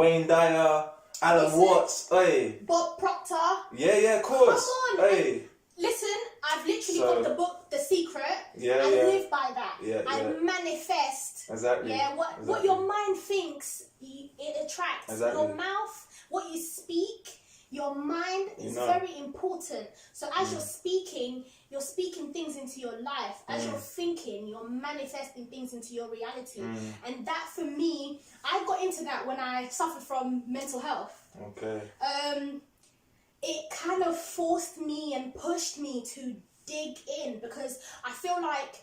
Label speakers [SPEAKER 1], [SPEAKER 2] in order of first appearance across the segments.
[SPEAKER 1] Wayne Dyer, Alan Watts, hey.
[SPEAKER 2] Bob Proctor.
[SPEAKER 1] Yeah, of course.
[SPEAKER 2] Come on.
[SPEAKER 1] Hey.
[SPEAKER 2] Listen, I've literally got the book, The Secret. I live by that. I manifest.
[SPEAKER 1] Exactly.
[SPEAKER 2] Yeah, what your mind thinks, it attracts.
[SPEAKER 1] Exactly.
[SPEAKER 2] Your mouth, what you speak, your mind is very important. So as you're speaking things into your life. As you're thinking, you're manifesting things into your reality. And that, for me, I got into that when I suffered from mental health.
[SPEAKER 1] Okay.
[SPEAKER 2] It kind of forced me and pushed me to dig in, because I feel like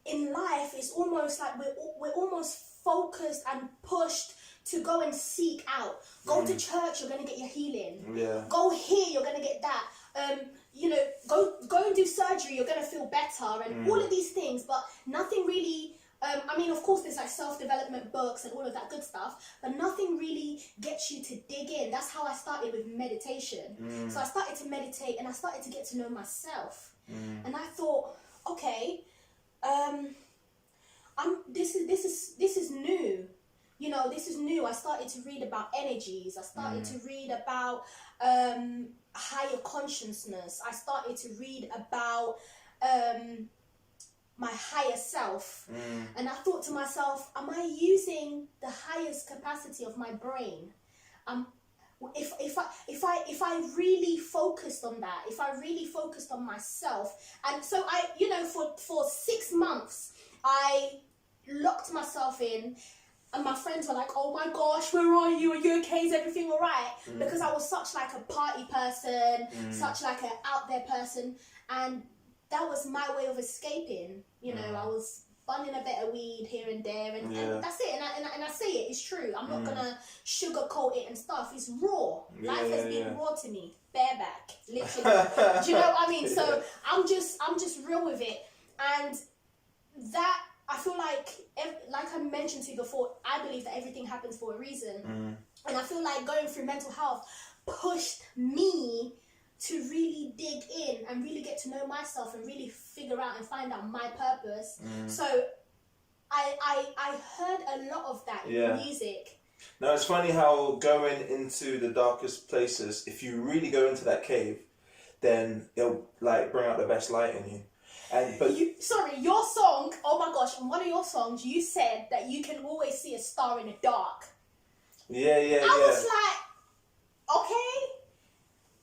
[SPEAKER 2] in life it's almost like we're almost focused and pushed to go and seek out. Go to church, you're going to get your healing.
[SPEAKER 1] Yeah.
[SPEAKER 2] Go here, you're going to get that. Go and do surgery, you're going to feel better, and all of these things, but nothing really. I mean, of course, there's like self-development books and all of that good stuff, but nothing really gets you to dig in. That's how I started with meditation. So I started to meditate and I started to get to know myself. And I thought, okay, this is new. You know, this is new. I started to read about energies. I started to read about higher consciousness. I started to read about my higher self. And I thought to myself, am I using the highest capacity of my brain? If I really focused on that, if I really focused on myself, and so I, for 6 months, I locked myself in, and my friends were like, oh my gosh, where are you? Are you okay? Is everything all right? Because I was such like a party person, such like an out there person, and that was my way of escaping. I was bunning a bit of weed here and there, and that's it. And I say it, it's true. I'm not gonna sugarcoat it and stuff. It's raw. Life has been raw to me, bareback, literally. Do you know what I mean? So I'm just real with it, and that, I feel like I mentioned to you before, I believe that everything happens for a reason, and I feel like going through mental health pushed me to really dig in and really get to know myself and really figure out and find out my purpose. So I heard a lot of that in music.
[SPEAKER 1] Now, it's funny how going into the darkest places, if you really go into that cave, then it'll like bring out the best light in you.
[SPEAKER 2] Your song, oh my gosh, in one of your songs you said that you can always see a star in the dark. I was like, okay.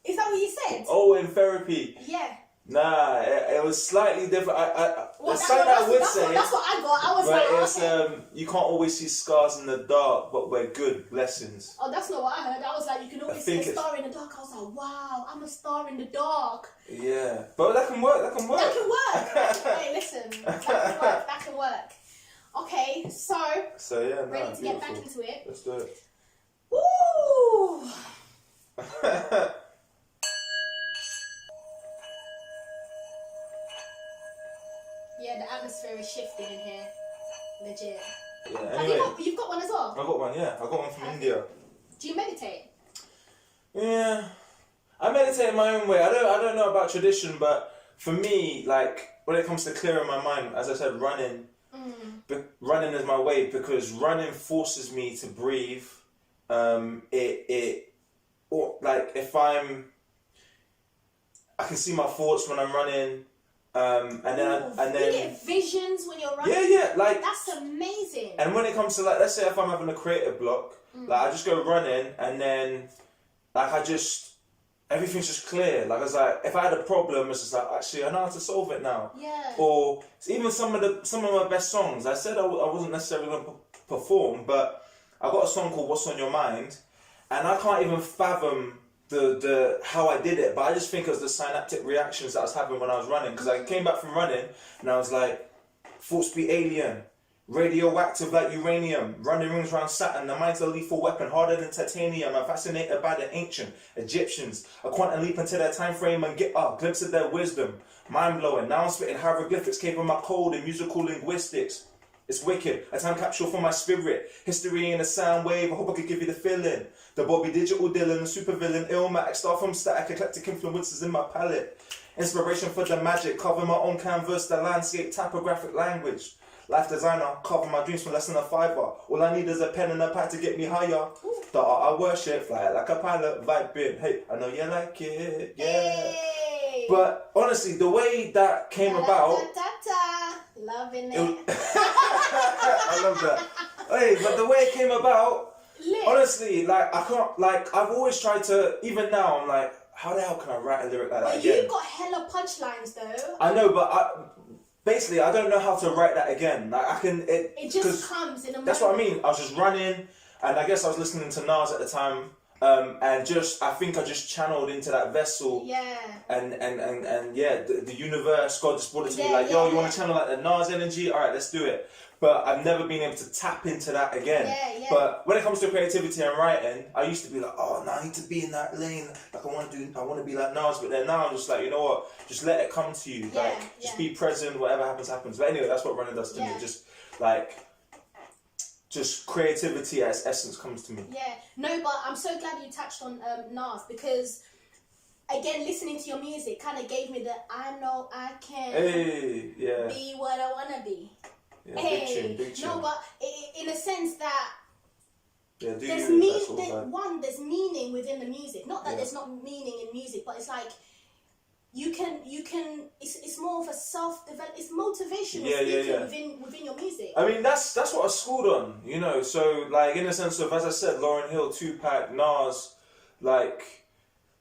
[SPEAKER 2] Is that what you said?
[SPEAKER 1] Oh, in therapy.
[SPEAKER 2] Yeah.
[SPEAKER 1] Nah, it was slightly different.
[SPEAKER 2] That's what I got. I was like, okay.
[SPEAKER 1] You can't always see scars in the dark, but we're good blessings.
[SPEAKER 2] Oh, that's not what I heard. I was like, you can always see a star in the dark. I was like, wow, I'm a star in the dark.
[SPEAKER 1] Yeah, but that can work.
[SPEAKER 2] That can work. Hey, listen, that can work. Okay, so
[SPEAKER 1] yeah,
[SPEAKER 2] ready to get back into it?
[SPEAKER 1] Let's do it.
[SPEAKER 2] Woo! Yeah, the atmosphere is shifting in here. Legit.
[SPEAKER 1] Yeah, anyway.
[SPEAKER 2] You've got one as well?
[SPEAKER 1] I got one, yeah. I got one from India.
[SPEAKER 2] Do you meditate?
[SPEAKER 1] Yeah. I meditate in my own way. I don't know about tradition, but for me, like, when it comes to clearing my mind, as I said, running is my way, because running forces me to breathe. I can see my thoughts when I'm running. And then
[SPEAKER 2] you get visions when you're running.
[SPEAKER 1] Yeah, like
[SPEAKER 2] that's amazing.
[SPEAKER 1] And when it comes to, like, let's say if I'm having a creative block, like I just go running, and then like everything's just clear. Like, it's like if I had a problem, it's just like, actually I know how to solve it now.
[SPEAKER 2] Yeah.
[SPEAKER 1] Or even some of my best songs. I said I wasn't necessarily going to perform, but I got a song called "What's on Your Mind," and I can't even fathom the how I did it, but I just think it was the synaptic reactions that I was having when I was running, because I came back from running and I was like, thoughts be alien, radioactive like uranium, running rings around Saturn, the mind's a lethal weapon, harder than titanium. I'm fascinated by the ancient Egyptians, a quantum leap into their time frame and get a glimpse of their wisdom, mind blowing. Now I'm spitting hieroglyphics, caping my code in musical linguistics. It's wicked, a time capsule for my spirit. History in a sound wave, I hope I could give you the feeling. The Bobby Digital Dylan, the supervillain, Illmatic, star from static, eclectic influences in my palette. Inspiration for the magic, cover my own canvas, the landscape, typographic language. life designer, carving my dreams for less than a fiver. All I need is a pen and a pad to get me higher. The art I worship, fly like a pilot, vibing. Hey, I know you like it, yeah.
[SPEAKER 2] Hey.
[SPEAKER 1] But honestly, the way that came about,
[SPEAKER 2] loving it.
[SPEAKER 1] I love that. Hey, but the way it came about, honestly, like I can't, like I've always tried to. Even now, I'm like, how the hell can I write a lyric like that
[SPEAKER 2] But
[SPEAKER 1] again?
[SPEAKER 2] you got hella punchlines though.
[SPEAKER 1] I know, but basically, I don't know how to write that again. Like I can,
[SPEAKER 2] it just comes in a moment.
[SPEAKER 1] That's what I mean. I was just running, and I guess I was listening to Nas at the time. And I think I just channeled into that vessel.
[SPEAKER 2] Yeah.
[SPEAKER 1] And yeah, the universe, God just brought it to me like, yo, you want to channel like the Nas energy? All right, let's do it. But I've never been able to tap into that again.
[SPEAKER 2] Yeah.
[SPEAKER 1] But when it comes to creativity and writing, I used to be like, oh, no, I need to be in that lane. Like I want to be like Nas. But then now I'm just like, you know what? Just let it come to you. Just be present. Whatever happens, happens. But anyway, that's what running does to me. Just creativity as essence comes to me.
[SPEAKER 2] Yeah, no, but I'm so glad you touched on Nas, because again, listening to your music kind of gave me the I know I can be what I want to be.
[SPEAKER 1] Yeah,
[SPEAKER 2] hey,
[SPEAKER 1] big tune.
[SPEAKER 2] No, but in a sense that there's there's meaning within the music. Not that there's not meaning in music, but it's like you can it's more of a self-develop, it's motivational speaking within your music.
[SPEAKER 1] I mean that's what I schooled on, you know. So like in the sense of, as I said, Lauryn Hill, Tupac, Nas, like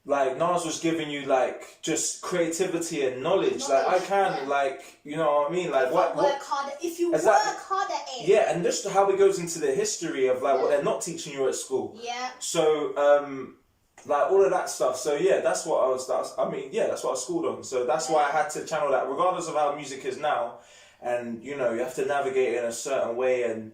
[SPEAKER 1] Nas was giving you like just creativity and knowledge. Like I can like, you know what I mean, like
[SPEAKER 2] if you work hard at it.
[SPEAKER 1] Yeah, and just how it goes into the history of like what they're not teaching you at school.
[SPEAKER 2] Yeah.
[SPEAKER 1] So like all of that stuff. So yeah, that's what that's what I schooled on. So that's why I had to channel that, regardless of how music is now. And you know, you have to navigate it in a certain way and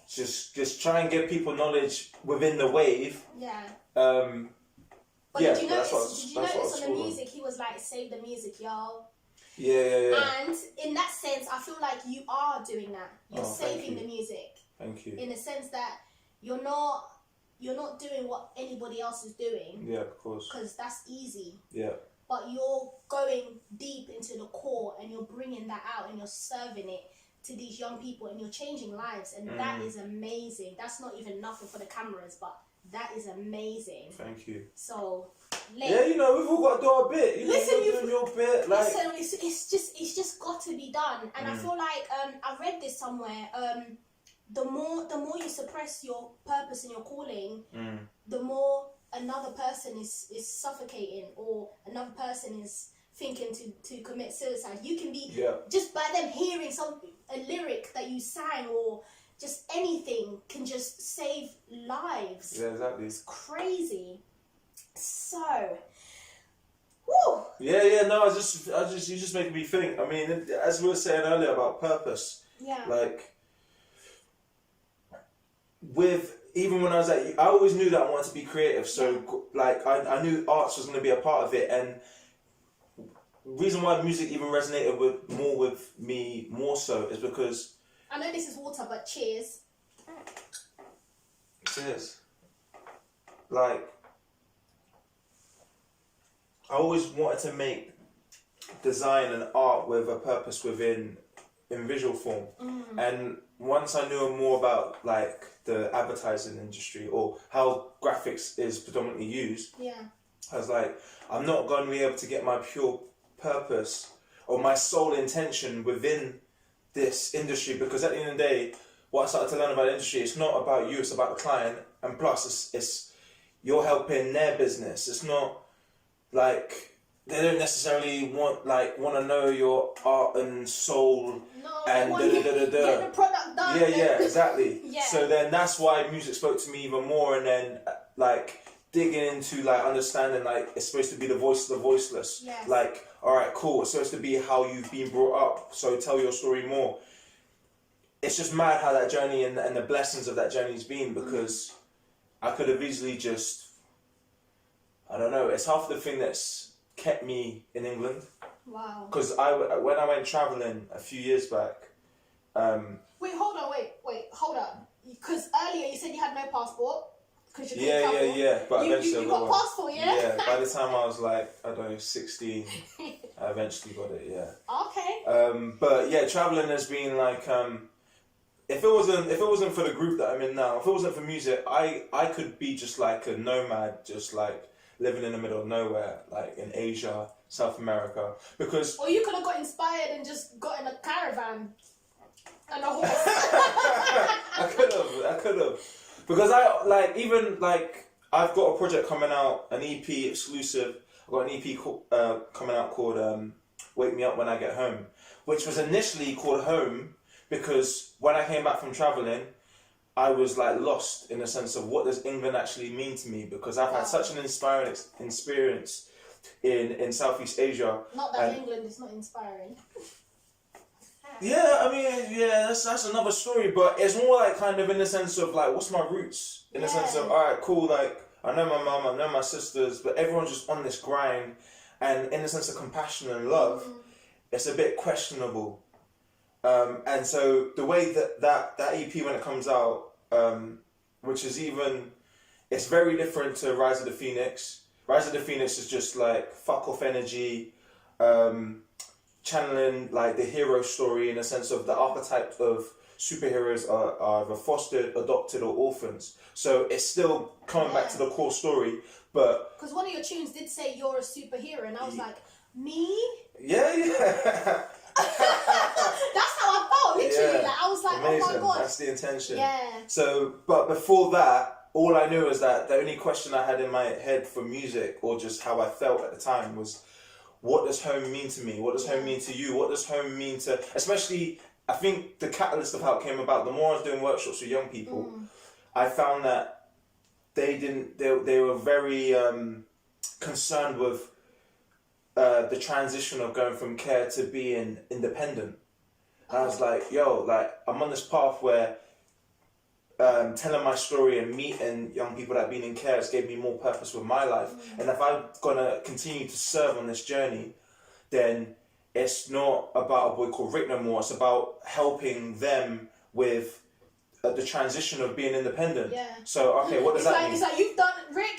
[SPEAKER 1] just try and give people knowledge within the wave.
[SPEAKER 2] Yeah.
[SPEAKER 1] But
[SPEAKER 2] did you notice on the music he was like, save the music, y'all?
[SPEAKER 1] Yeah.
[SPEAKER 2] And in that sense, I feel like you are doing that. You're saving the music.
[SPEAKER 1] Thank you.
[SPEAKER 2] In a sense that you're not doing what anybody else is doing.
[SPEAKER 1] Yeah, of course.
[SPEAKER 2] Because that's easy.
[SPEAKER 1] Yeah.
[SPEAKER 2] But you're going deep into the core and you're bringing that out and you're serving it to these young people and you're changing lives, and that is amazing. That's not even nothing for the cameras, but that is amazing.
[SPEAKER 1] Thank you.
[SPEAKER 2] So,
[SPEAKER 1] yeah, you know, we've all got to do our bit. You know, you're doing your bit. Like,
[SPEAKER 2] listen, it's just got to be done. And I feel like I read this somewhere. The more you suppress your purpose and your calling, the more another person is suffocating, or another person is thinking to commit suicide. You can be just by them hearing a lyric that you sang, or just anything can just save lives.
[SPEAKER 1] Yeah, exactly.
[SPEAKER 2] It's crazy. So, woo.
[SPEAKER 1] Yeah. No, you just making me think. I mean, as we were saying earlier about purpose.
[SPEAKER 2] Yeah.
[SPEAKER 1] Like, even when I was I always knew that I wanted to be creative. So like, I knew arts was going to be a part of it, and reason why music even resonated with me more so is because.
[SPEAKER 2] I know this is water, but cheers.
[SPEAKER 1] Cheers. Like, I always wanted to make design and art with a purpose in visual form. And once I knew more about like the advertising industry, or how graphics is predominantly used, I was like, I'm not going to be able to get my pure purpose or my sole intention within this industry, because at the end of the day, what I started to learn about the industry, it's not about you, it's about the client, and plus it's you're helping their business. It's not like they don't necessarily want to know your art and soul.
[SPEAKER 2] No,
[SPEAKER 1] and
[SPEAKER 2] get the product done.
[SPEAKER 1] Yeah, exactly.
[SPEAKER 2] Yeah.
[SPEAKER 1] So then that's why music spoke to me even more, and then like digging into like understanding like it's supposed to be the voice of the voiceless.
[SPEAKER 2] Yes.
[SPEAKER 1] Like, all right, cool. It's supposed to be how you've been brought up. So tell your story more. It's just mad how that journey and the blessings of that journey's been, because I could have easily just, I don't know. It's half the thing that's kept me in England.
[SPEAKER 2] Wow.
[SPEAKER 1] Because when I went traveling a few years back.
[SPEAKER 2] Wait, hold on. Because earlier you said you had no passport. Because you couldn't travel.
[SPEAKER 1] But eventually
[SPEAKER 2] you got a passport, yeah?
[SPEAKER 1] Yeah, by the time I was like, I don't know, 16, I eventually got it, yeah.
[SPEAKER 2] Okay.
[SPEAKER 1] But yeah, traveling has been like, if it wasn't for the group that I'm in now, if it wasn't for music, I could be just like a nomad, just like living in the middle of nowhere, like in Asia, South America, because...
[SPEAKER 2] Or you could have got inspired and just got in a caravan and a horse.
[SPEAKER 1] I could have. Because I've got a project coming out, an EP exclusive. I've got an EP coming out called Wake Me Up When I Get Home, which was initially called Home because when I came back from travelling, I was like lost in the sense of what does England actually mean to me, because I've had such an inspiring experience in Southeast Asia.
[SPEAKER 2] Not that England is not inspiring.
[SPEAKER 1] Yeah, I mean, yeah, that's another story, but it's more like kind of in the sense of like, what's my roots? In the sense of, alright, cool, like, I know my mum, I know my sisters, but everyone's just on this grind, and in the sense of compassion and love, it's a bit questionable. And so the way that EP, when it comes out, which is it's very different to Rise of the Phoenix. Rise of the Phoenix is just like fuck off energy, channeling like the hero story in a sense of the archetype of superheroes are either fostered, adopted, or orphans. So it's still coming back to the core story, but... Because
[SPEAKER 2] one of your tunes did say you're a superhero, and I was like, me?
[SPEAKER 1] Yeah.
[SPEAKER 2] That's how I felt, literally. Like, I was like,
[SPEAKER 1] amazing.
[SPEAKER 2] Oh my God.
[SPEAKER 1] That's the intention.
[SPEAKER 2] Yeah.
[SPEAKER 1] So, but before that, all I knew is that the only question I had in my head for music, or just how I felt at the time, was... what does home mean to me? What does home mean to you? What does home mean to... Especially, I think the catalyst of how it came about, the more I was doing workshops with young people, I found that they were very concerned with the transition of going from care to being independent. And I was like, yo, like, I'm on this path where telling my story and meeting young people that have been in care has gave me more purpose with my life. And if I'm gonna continue to serve on this journey, then it's not about a boy called Rick no more. It's about helping them with the transition of being independent.
[SPEAKER 2] Yeah.
[SPEAKER 1] So, okay, what does that mean?
[SPEAKER 2] It's like,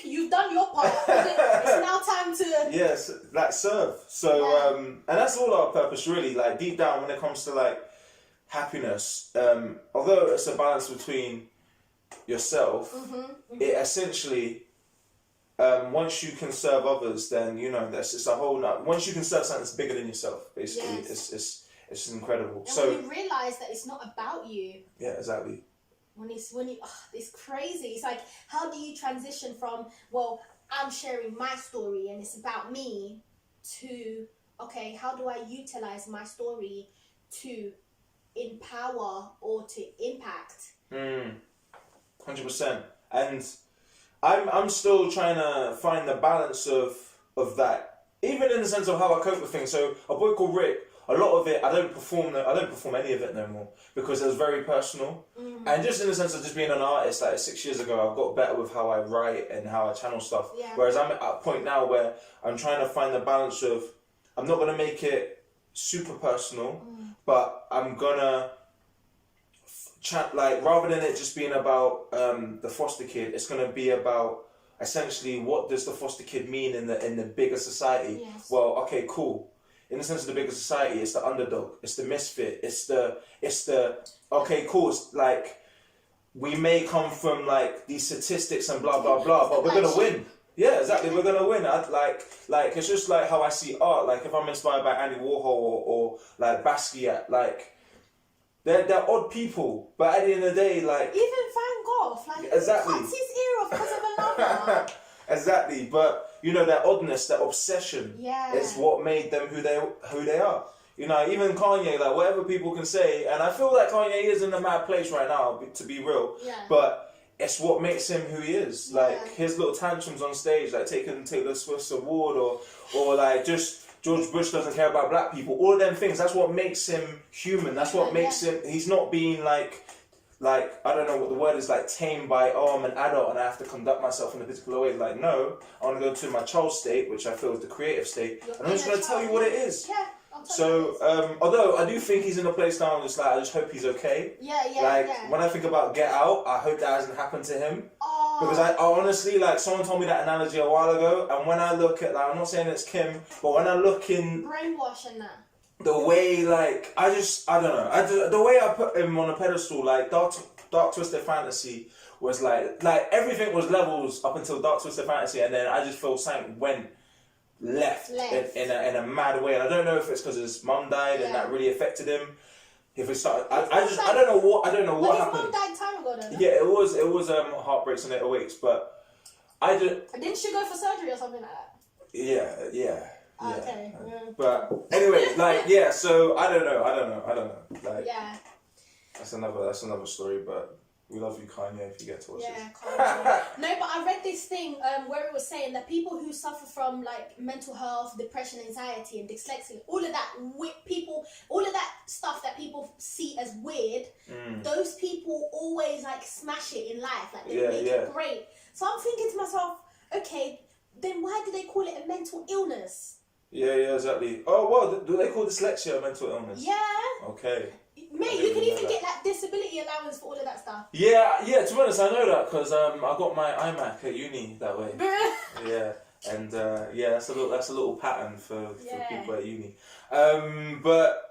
[SPEAKER 2] you've done your part. It's now time to...
[SPEAKER 1] Yes, like serve. So, and that's all our purpose really. Like deep down when it comes to like happiness, although it's a balance between yourself, it essentially, once you can serve others, then you know it's a whole nother. Once you can serve something that's bigger than yourself, basically, it's incredible.
[SPEAKER 2] And
[SPEAKER 1] so
[SPEAKER 2] when you realise that it's not about you.
[SPEAKER 1] Yeah, exactly.
[SPEAKER 2] It's crazy. It's like, how do you transition from, well, I'm sharing my story and it's about me, to, okay, how do I utilise my story to empower or to impact?
[SPEAKER 1] 100%. And I'm still trying to find the balance of that, even in the sense of how I cope with things. So a boy called Rick, a lot of it I don't perform any of it no more because it was very personal. And just in the sense of just being an artist, like 6 years ago, I've got better with how I write and how I channel stuff. Whereas I'm at a point now where I'm trying to find the balance of, I'm not going to make it super personal, but I'm gonna like, rather than it just being about the foster kid, it's gonna be about essentially what does the foster kid mean in the bigger society. Well, okay, cool. In the sense of the bigger society, it's the underdog, it's the misfit, it's the okay, cool. It's like, we may come from like these statistics and blah blah blah, but we're gonna win. Yeah, exactly. We're gonna win. Like it's just like how I see art. Like if I'm inspired by Andy Warhol or like Basquiat, like they're odd people, but at the end of the day, like
[SPEAKER 2] even Van Gogh, like
[SPEAKER 1] exactly,
[SPEAKER 2] he cuts his ear off because of a lover.
[SPEAKER 1] Exactly, but you know that oddness, that obsession, is what made them who they are. You know, even Kanye, like whatever people can say, and I feel like Kanye is in a mad place right now, to be real. But it's what makes him who he is. Like his little tantrums on stage, like taking Taylor Swift's award, or like just George Bush doesn't care about black people. All of them things. That's what makes him human. That's what makes him. He's not being like I don't know what the word is, like tamed by, oh, I'm an adult and I have to conduct myself in a particular way. Like, no, I want to go to my child state, which I feel is the creative state, and I'm just going to tell you what it is. So, although I do think he's in a place now, I'm just like, I just hope he's okay. When I think about Get Out, I hope that hasn't happened to him. Because I honestly, like, someone told me that analogy a while ago, and when I look at, like, I'm not saying it's Kim, but when I look in
[SPEAKER 2] brainwash and that.
[SPEAKER 1] the way, like, I don't know, the way I put him on a pedestal, like, Dark Twisted Fantasy was like everything was levels up until Dark Twisted Fantasy, and then I just feel something went left. In a mad way, and I don't know if it's because his mum died and that really affected him. If it started, I don't know what happened.
[SPEAKER 2] His mum died time ago, though.
[SPEAKER 1] Yeah, it was Heartbreaks and 808s, but I just
[SPEAKER 2] didn't she go for surgery or something like that?
[SPEAKER 1] Yeah.
[SPEAKER 2] Okay. Yeah.
[SPEAKER 1] But anyway, like, yeah. So I don't know. Like,
[SPEAKER 2] yeah.
[SPEAKER 1] That's another story, but we love you, Kanye, if you get to watch
[SPEAKER 2] Yeah,
[SPEAKER 1] it.
[SPEAKER 2] Kanye. No, but I read this thing where it was saying that people who suffer from like mental health, depression, anxiety, and dyslexia, all of that stuff that people see as weird, those people always like smash it in life, like they make it great. So I'm thinking to myself, okay, then why do they call it a mental illness?
[SPEAKER 1] Yeah, exactly. Oh, well, do they call dyslexia a mental illness?
[SPEAKER 2] Yeah.
[SPEAKER 1] Okay.
[SPEAKER 2] Mate, you can even get like disability allowance for all of that stuff.
[SPEAKER 1] Yeah. To be honest, I know that because I got my iMac at uni that way. Yeah, and that's a little pattern for people at uni. But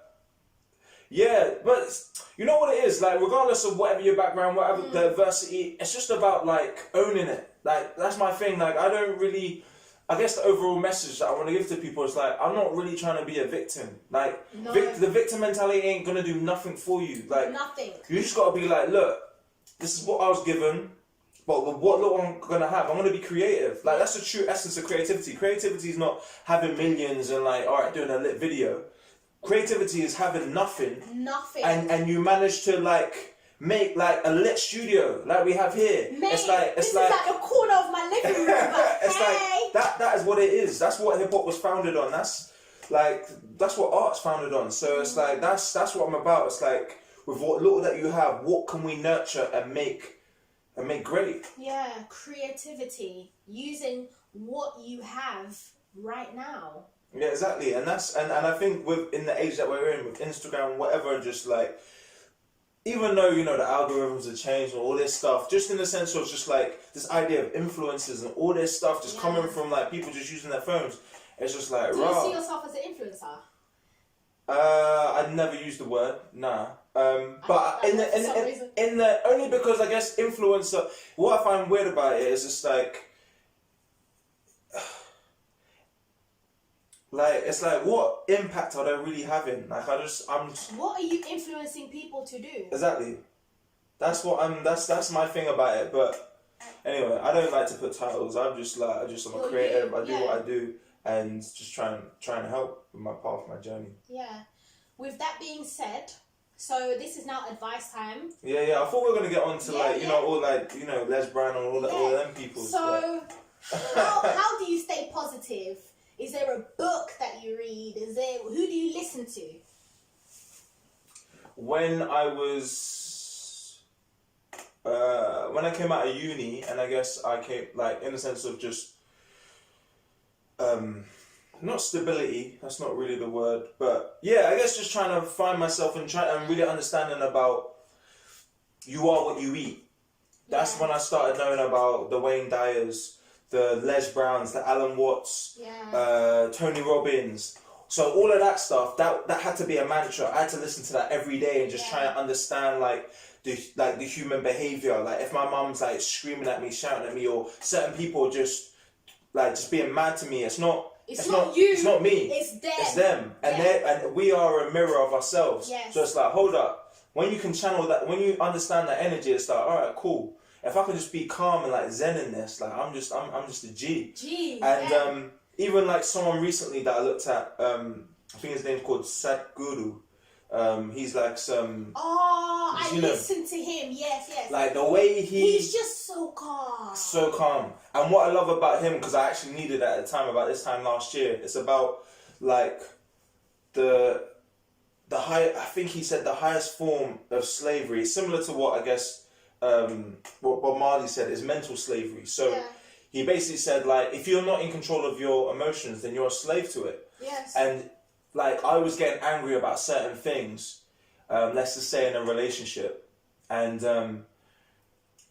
[SPEAKER 1] you know what it is, like, regardless of whatever your background, whatever diversity, it's just about like owning it. Like, that's my thing. Like, I don't really. I guess the overall message that I want to give to people is like, I'm not really trying to be a victim. Like, the victim mentality ain't gonna do nothing for you. Like,
[SPEAKER 2] nothing.
[SPEAKER 1] You just gotta be like, look, this is what I was given, but with what little I'm gonna have, I'm gonna be creative. Like, that's the true essence of creativity. Creativity is not having millions and like, all right, doing a lit video. Creativity is having nothing.
[SPEAKER 2] Nothing.
[SPEAKER 1] And you manage to like make like a lit studio like we have here.
[SPEAKER 2] Mate,
[SPEAKER 1] it's
[SPEAKER 2] like the corner of my living room.
[SPEAKER 1] It's like that is what it is. That's what hip hop was founded on. That's what art's founded on. So it's like that's what I'm about. It's like, with what little that you have, what can we nurture and make great?
[SPEAKER 2] Yeah, creativity, using what you have right now.
[SPEAKER 1] Yeah, exactly. And I think in the age that we're in, with Instagram, whatever, just like, even though, you know, the algorithms have changed and all this stuff, just in the sense of just like this idea of influencers and all this stuff just coming from like people just using their phones, it's just like,
[SPEAKER 2] do you see yourself as an influencer?
[SPEAKER 1] I'd never used the word, nah. But in the only because I guess influencer, what I find weird about it is just like it's like, what impact are they really having? Like,
[SPEAKER 2] what are you influencing people to do?
[SPEAKER 1] Exactly. That's my thing about it. But anyway, I don't like to put titles. I'm a creative. I do what I do, and just trying to help with my path, my journey.
[SPEAKER 2] Yeah. With that being said, so this is now advice time.
[SPEAKER 1] Yeah. I thought we were gonna get on to all Les Brown and all them people.
[SPEAKER 2] So how do you stay positive? Is there a book that you read? Who do you listen to?
[SPEAKER 1] When I came out of uni, and I guess I came like in the sense of just not stability, that's not really the word, but yeah, I guess just trying to find myself and really understanding about you are what you eat. That's when I started knowing about the Wayne Dyers, the Les Browns, the Alan Watts, Tony Robbins. So all of that stuff, that had to be a mantra. I had to listen to that every day and just try and understand the human behavior. Like, if my mum's like screaming at me, shouting at me, or certain people just being mad to me, it's not you. It's not me.
[SPEAKER 2] It's them.
[SPEAKER 1] It's them. And we are a mirror of ourselves.
[SPEAKER 2] Yes.
[SPEAKER 1] So it's like, hold up. When you can channel that, when you understand that energy, it's like, all right, cool. If I can just be calm and like zen in this, like I'm just a G. And even like someone recently that I looked at, I think his name's called Sadhguru. He's like some.
[SPEAKER 2] Oh, I listened to him. Yes.
[SPEAKER 1] Like the way
[SPEAKER 2] he's just so calm.
[SPEAKER 1] So calm. And what I love about him, because I actually needed it at the time, about this time last year, it's about like the high. I think he said the highest form of slavery, similar to what I guess. What Bob Marley said is mental slavery. So he basically said, like, if you're not in control of your emotions, then you're a slave to it.
[SPEAKER 2] Yes.
[SPEAKER 1] And like, I was getting angry about certain things, let's just say in a relationship, and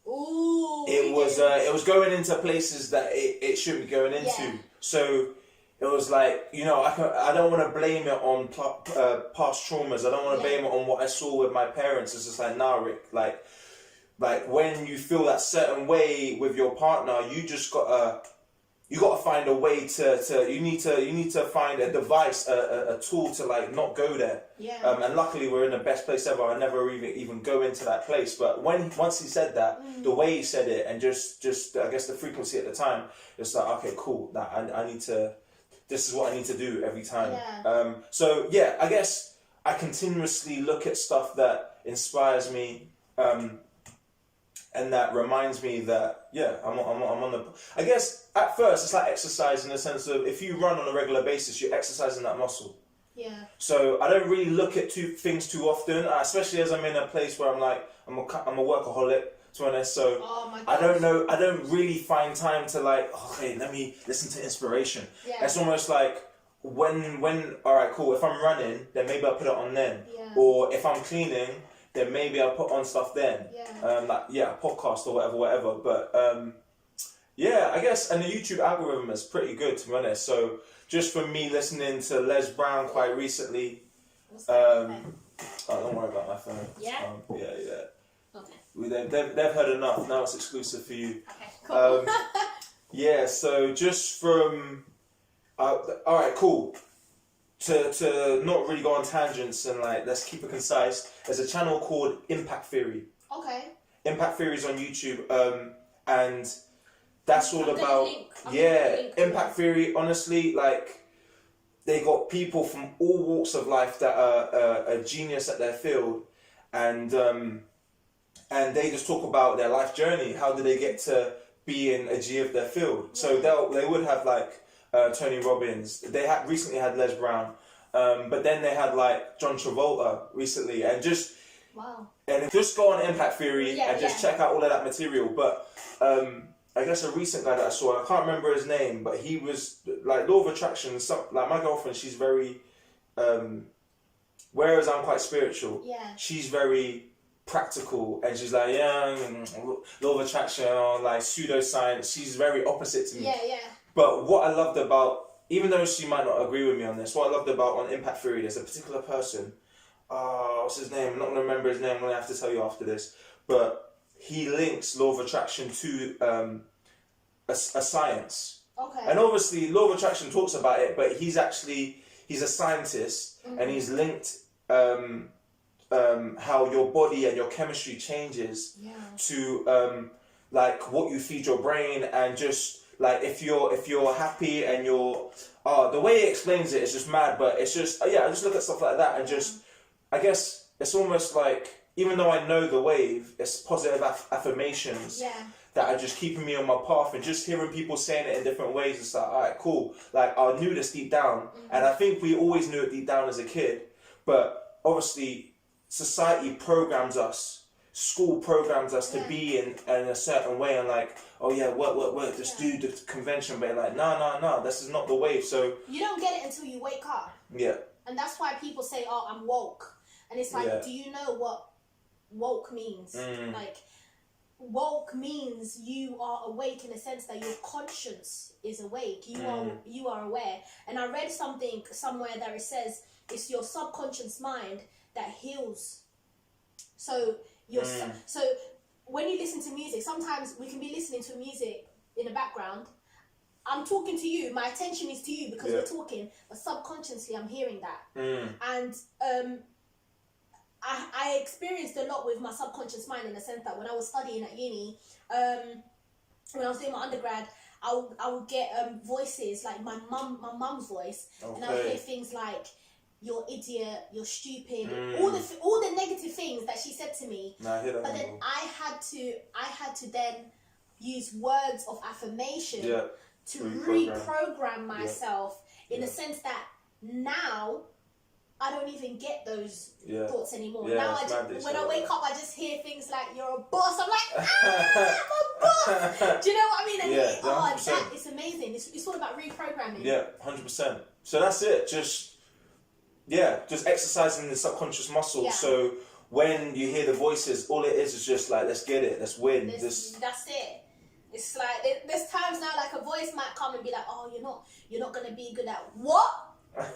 [SPEAKER 2] Ooh.
[SPEAKER 1] It was going into places that it shouldn't be going into.
[SPEAKER 2] Yeah.
[SPEAKER 1] So it was like, I don't want to blame it on past traumas. I don't want to blame it on what I saw with my parents. It's just like, nah, Rick, like when you feel that certain way with your partner, you gotta find a way you need to find a device, a tool to like not go there.
[SPEAKER 2] Yeah.
[SPEAKER 1] And luckily we're in the best place ever. I never even go into that place. But once he said that, the way he said it, and just I guess the frequency at the time, it's like, okay, cool. That I need to. This is what I need to do every time.
[SPEAKER 2] Yeah.
[SPEAKER 1] So yeah, I guess I continuously look at stuff that inspires me. And that reminds me that, I'm on the... I guess at first it's like exercise in the sense of if you run on a regular basis, you're exercising that muscle.
[SPEAKER 2] Yeah.
[SPEAKER 1] So I don't really look at things too often, especially as I'm in a place where I'm like, I'm a workaholic, to be honest. So I don't really find time to like, okay, let me listen to inspiration.
[SPEAKER 2] Yeah.
[SPEAKER 1] It's almost like when all right, cool, if I'm running, then maybe I'll put it on then.
[SPEAKER 2] Yeah.
[SPEAKER 1] Or if I'm cleaning, then maybe I'll put on stuff then.
[SPEAKER 2] Yeah.
[SPEAKER 1] A podcast or whatever. But I guess, and the YouTube algorithm is pretty good, to be honest. So just for me listening to Les Brown quite recently, don't worry about my phone.
[SPEAKER 2] Yeah?
[SPEAKER 1] Yeah.
[SPEAKER 2] Okay.
[SPEAKER 1] They've heard enough. Now it's exclusive for you.
[SPEAKER 2] Okay, cool.
[SPEAKER 1] So just from, all right, cool. To not really go on tangents and like, let's keep it concise. There's a channel called Impact Theory.
[SPEAKER 2] Okay.
[SPEAKER 1] Impact Theory is on YouTube, and that's all about Impact Theory. Honestly, like they got people from all walks of life that are a genius at their field, and they just talk about their life journey. How did they get to being a G of their field?
[SPEAKER 2] Yeah.
[SPEAKER 1] So they would have like Tony Robbins. They recently had Les Brown, but then they had like John Travolta recently, and just go on Impact Theory and just check out all of that material. But I guess a recent guy that I saw, I can't remember his name, but he was like Law of Attraction. Like my girlfriend, she's very, whereas I'm quite spiritual, she's very practical, and she's like, Law of Attraction, or like pseudoscience. She's very opposite to me. But what I loved about, even though she might not agree with me on this, what I loved about on Impact Theory, there's a particular person, what's his name? I'm not going to remember his name, I'm going to have to tell you after this. But he links Law of Attraction to a science.
[SPEAKER 2] Okay.
[SPEAKER 1] And obviously Law of Attraction talks about it, but he's a scientist, and he's linked how your body and your chemistry changes to like what you feed your brain, and just like if you're happy and you're the way he explains it is just mad, but it's just I just look at stuff like that and just I guess it's almost like, even though I know the wave, it's positive affirmations that are just keeping me on my path, and just hearing people saying it in different ways. It's like, all right, cool. Like I knew this deep down, and I think we always knew it deep down as a kid, but obviously society programs us. School programs us to be in a certain way, and like, work, just do the convention, but like, no, this is not the wave. So
[SPEAKER 2] you don't get it until you wake up.
[SPEAKER 1] Yeah.
[SPEAKER 2] And that's why people say, "Oh, I'm woke," and it's like, do you know what woke means? Like, woke means you are awake in the sense that your conscience is awake. You are aware. And I read something somewhere that it says it's your subconscious mind that heals. So so when you listen to music, sometimes we can be listening to music in the background. I'm talking to you, my attention is to you because we're talking, but subconsciously I'm hearing that. And I experienced a lot with my subconscious mind, in the sense that when I was studying at uni, when I was doing my undergrad, I would get voices like my mum's voice, and I would hear things like, "You're idiot, you're stupid," all the negative things that she said to me.
[SPEAKER 1] I hear that.
[SPEAKER 2] But then I had to then use words of affirmation to reprogram myself in the sense that now I don't even get those thoughts anymore. Now when I wake up, I just hear things like, "You're a boss." I'm like, I'm a boss. Do you know what I mean? And it's amazing. It's all about reprogramming.
[SPEAKER 1] Yeah, 100%. So that's it. Just exercising the subconscious muscle. So when you hear the voices, all it is just like, let's get it, let's win.
[SPEAKER 2] That's it. It's like there's times now like a voice might come and be like, oh, you're not gonna be good at what? And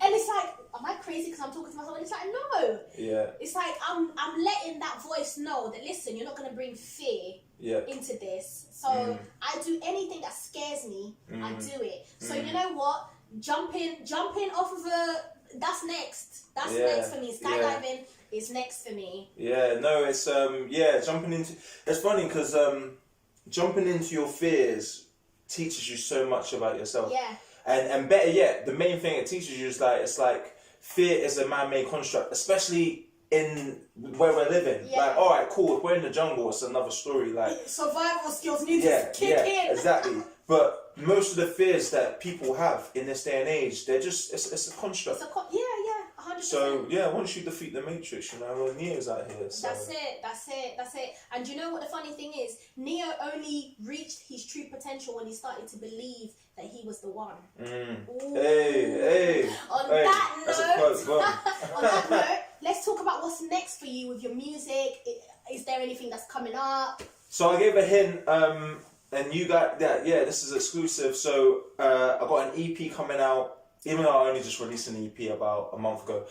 [SPEAKER 2] it's like, am I crazy because I'm talking to myself? And it's like, no.
[SPEAKER 1] Yeah.
[SPEAKER 2] It's like I'm letting that voice know that, listen, you're not gonna bring fear into this. So I do anything that scares me, I do it. So you know what? Jumping off of that's next. That's next for me. Skydiving is next for me.
[SPEAKER 1] Yeah, no, it's jumping into. It's funny because jumping into your fears teaches you so much about yourself.
[SPEAKER 2] Yeah.
[SPEAKER 1] And better yet, the main thing it teaches you is like, it's like fear is a man-made construct, especially in where we're living.
[SPEAKER 2] Yeah.
[SPEAKER 1] Like, all right, cool. If we're in the jungle, it's another story. Like
[SPEAKER 2] survival skills need to kick in.
[SPEAKER 1] Exactly. But most of the fears that people have in this day and age, they're just it's a construct.
[SPEAKER 2] 100%.
[SPEAKER 1] So once you defeat the Matrix, Neo's out here. So.
[SPEAKER 2] That's it. And you know what the funny thing is? Neo only reached his true potential when he started to believe that he was the one.
[SPEAKER 1] Hey.
[SPEAKER 2] On that note, let's talk about what's next for you with your music. Is there anything that's coming up?
[SPEAKER 1] So I gave a hint, and you got that. Yeah, this is exclusive. So I got an EP coming out. Even though I only just released an EP about a month ago.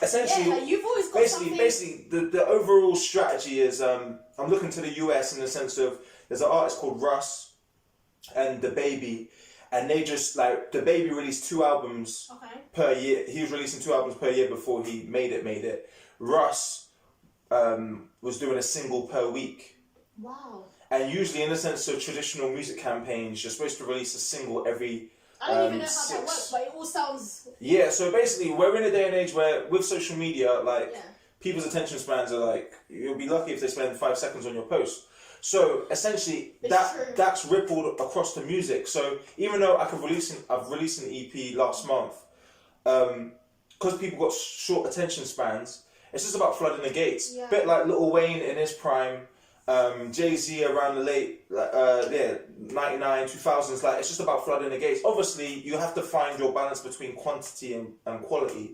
[SPEAKER 1] Essentially,
[SPEAKER 2] you've always got something.
[SPEAKER 1] Basically, the overall strategy is I'm looking to the US in the sense of there's an artist called Russ and The Baby, and they just like The Baby released 2 albums per year. He was releasing 2 albums per year before he made it. Russ was doing a single per week.
[SPEAKER 2] Wow.
[SPEAKER 1] And usually, in the sense of traditional music campaigns, you're supposed to release a single every.
[SPEAKER 2] I don't even know how that works, but it all sounds.
[SPEAKER 1] Yeah, so basically, we're in a day and age where, with social media, like, people's attention spans are like, you'll be lucky if they spend 5 seconds on your post. So essentially, that's rippled across the music. So even though I've released an EP last month, because people got short attention spans, it's just about flooding the gates.
[SPEAKER 2] Yeah.
[SPEAKER 1] Bit like Lil Wayne in his prime. Jay-Z around the late 99 2000s, like it's just about flooding the gates. Obviously you have to find your balance between quantity and quality,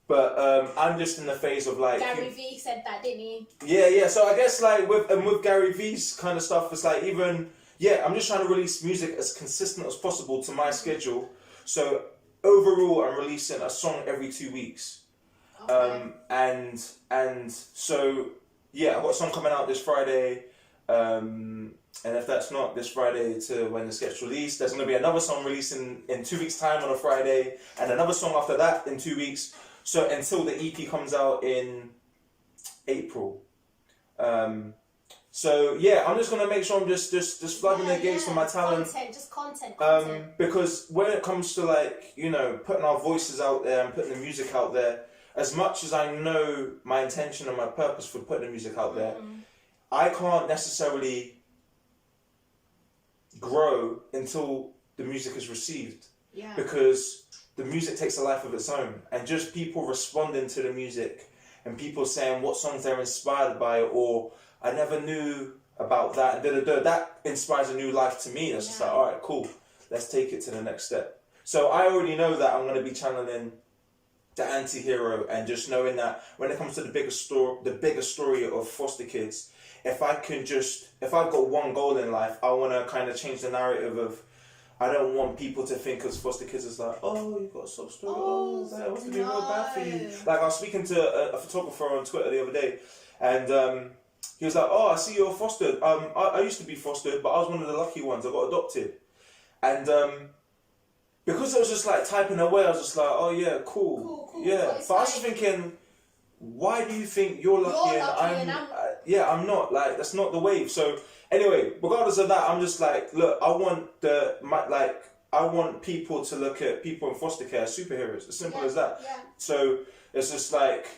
[SPEAKER 1] but I'm just in the phase of like
[SPEAKER 2] Gary V said that, didn't he?
[SPEAKER 1] So I guess like with Gary V's kind of stuff, it's like I'm just trying to release music as consistent as possible to my schedule. So overall I'm releasing a song every 2 weeks. And so I've got a song coming out this Friday, and if that's not this Friday to when this gets released, there's going to be another song releasing in 2 weeks' time on a Friday, and another song after that in 2 weeks. So until the EP comes out in April. I'm just going to make sure I'm just flooding the gates with my talent.
[SPEAKER 2] Content.
[SPEAKER 1] Because when it comes to like, putting our voices out there and putting the music out there, as much as I know my intention and my purpose for putting the music out there, I can't necessarily grow until the music is received.
[SPEAKER 2] Yeah.
[SPEAKER 1] Because the music takes a life of its own. And just people responding to the music and people saying what songs they're inspired by, or I never knew about that, that inspires a new life to me. It's just like, all right, cool, let's take it to the next step. So I already know that I'm going to be channeling the anti-hero, and just knowing that when it comes to the bigger story of foster kids, if I've got one goal in life, I want to kind of change the narrative of, I don't want people to think as foster kids as like, oh, you've got a sob story, it must be real bad for you. Like I was speaking to a photographer on Twitter the other day, and he was like, oh, I see you're fostered. I used to be fostered, but I was one of the lucky ones. I got adopted, and because I was just like typing away, I was just like, oh yeah, cool. Yeah. But I was just thinking, why do you think you're lucky and I'm not? Like, that's not the wave. So anyway, regardless of that, I'm just like, look, I want people to look at people in foster care as superheroes. As simple as that.
[SPEAKER 2] Yeah.
[SPEAKER 1] So it's just like,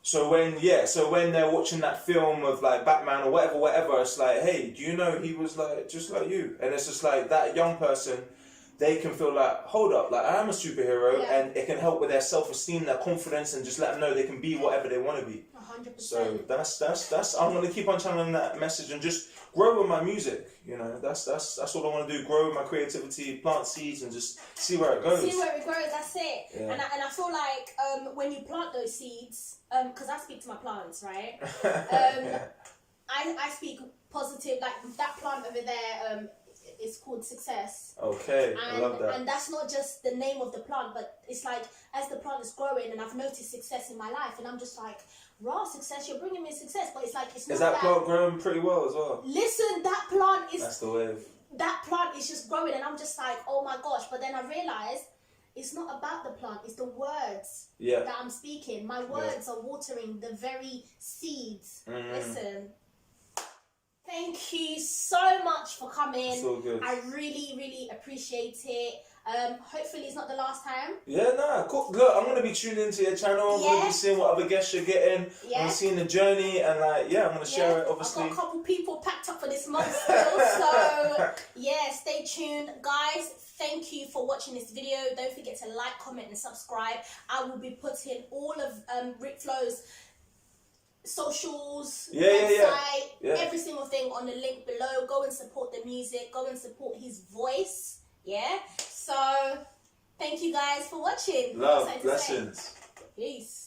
[SPEAKER 1] so when they're watching that film of like Batman or whatever, it's like, hey, do you know he was like just like you? And it's just like that young person they can feel like, hold up, like I am a superhero,
[SPEAKER 2] Yeah.
[SPEAKER 1] and it can help with their self-esteem, their confidence, and just let them know they can be whatever they want to be.
[SPEAKER 2] 100%.
[SPEAKER 1] So that's I'm gonna keep on channeling that message and just grow with my music. You know, that's all I want to do. Grow with my creativity, plant seeds, and just see where it goes.
[SPEAKER 2] See where it grows. That's it.
[SPEAKER 1] Yeah.
[SPEAKER 2] And I feel like when you plant those seeds, because I speak to my plants, right? I speak positive. Like that plant over there, is called Success.
[SPEAKER 1] Okay,
[SPEAKER 2] And,
[SPEAKER 1] I love that.
[SPEAKER 2] And that's not just the name of the plant, but it's like as the plant is growing, and I've noticed success in my life, and I'm just like, raw success, you're bringing me success, but it's like it's not.
[SPEAKER 1] Is that plant growing pretty well as well?
[SPEAKER 2] Listen, that plant is.
[SPEAKER 1] That's the wave.
[SPEAKER 2] That plant is just growing, and I'm just like, oh my gosh! But then I realized it's not about the plant; it's the words that I'm speaking. My words are watering the very seeds. Listen. Thank you so much for coming.
[SPEAKER 1] It's all good.
[SPEAKER 2] I really, really appreciate it. Hopefully it's not the last time.
[SPEAKER 1] Yeah, nah, cool. Look, I'm gonna be tuned into your channel. I'm gonna be seeing what other guests you're getting.
[SPEAKER 2] Yeah.
[SPEAKER 1] I'm seeing the journey, and like, I'm gonna share it. Obviously,
[SPEAKER 2] I've got a couple people packed up for this month still, so yeah, stay tuned, guys. Thank you for watching this video. Don't forget to like, comment, and subscribe. I will be putting all of Ric Flo's socials, website, every single thing on the link below. Go and support the music. Go and support his voice. Yeah. So, thank you guys for watching.
[SPEAKER 1] Love, blessings.
[SPEAKER 2] Peace.